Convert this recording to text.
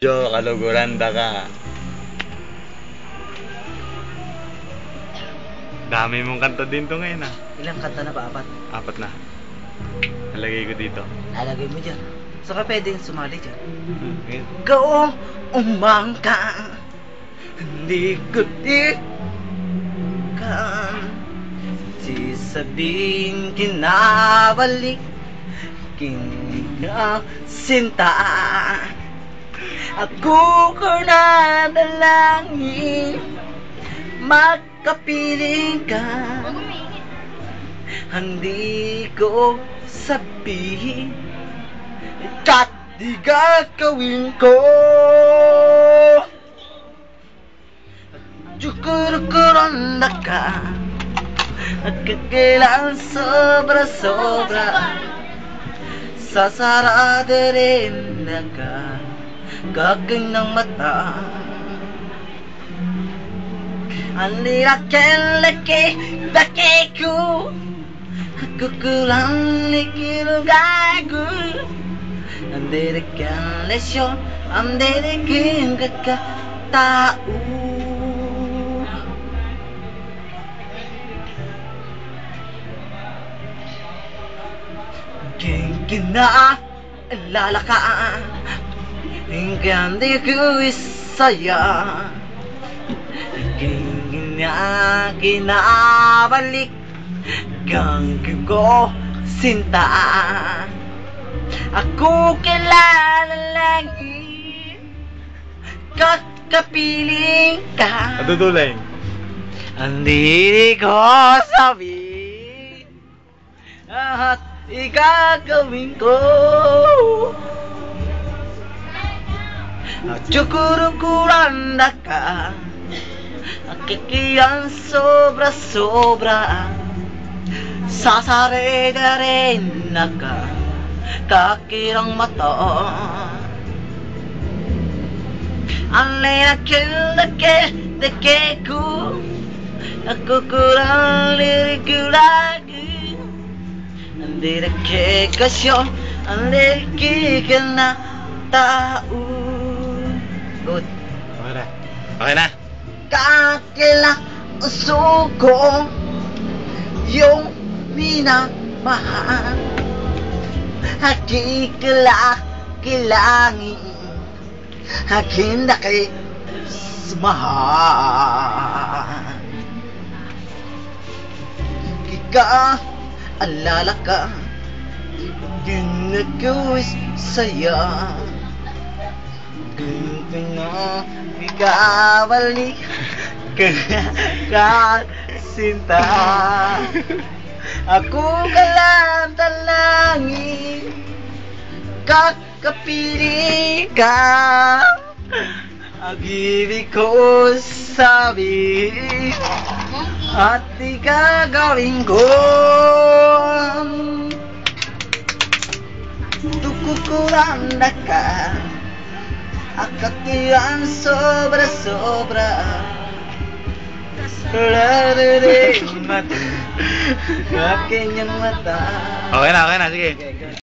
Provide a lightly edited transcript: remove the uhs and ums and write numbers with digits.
Yo, kaluguranda ka. Dami mong kanta din to ngayon ah. Ilang kanta na ba? 4? 4 na. Nalagay ko dito. Lalagay mo dyan. Saka pwedeng sumali dyan. Okay. Go umangka, hindi ko di ka sisabing kinabalik sinta. Ako ko na dalangin magkapiling ka, hindi ko sabihin kat di gagawin ko. Jukur-kuranda ka at kailangan sobra-sobra sasarado rin na ka gagawin ng mata. Ang laki ko kukulang likilugago. Ang dedikan lesyon, ang dedikin kakatao. Kina lalakaan, hindi ko isaya. Kinabalik hanggang ko sinta. Ako kilala langit kakapiling ka. Natutulay. Hindi ko sabihin at igagawin ko. Jukur-kuranda ka, kikiyan sobra-sobra sasareda rin na ka kakirang mata. Ang laki ko nakukurang lirikulago. Ang dedikasyon, ang dedikikan na tao. Good. Okay na. Okay na. Kakailang uso ko yung minamahal. Kilangin aking nakismahal. Kika alala ka, ginagawis saya. Kaya ikabalik kasinta. Ako kalang talangin kakapiling ka. Ang ibig ko sabihin at di gagawin ko. Tukukuranda ka, akatiyan sobra-sobra laririn mata, aking yung mata. Okay na, sige.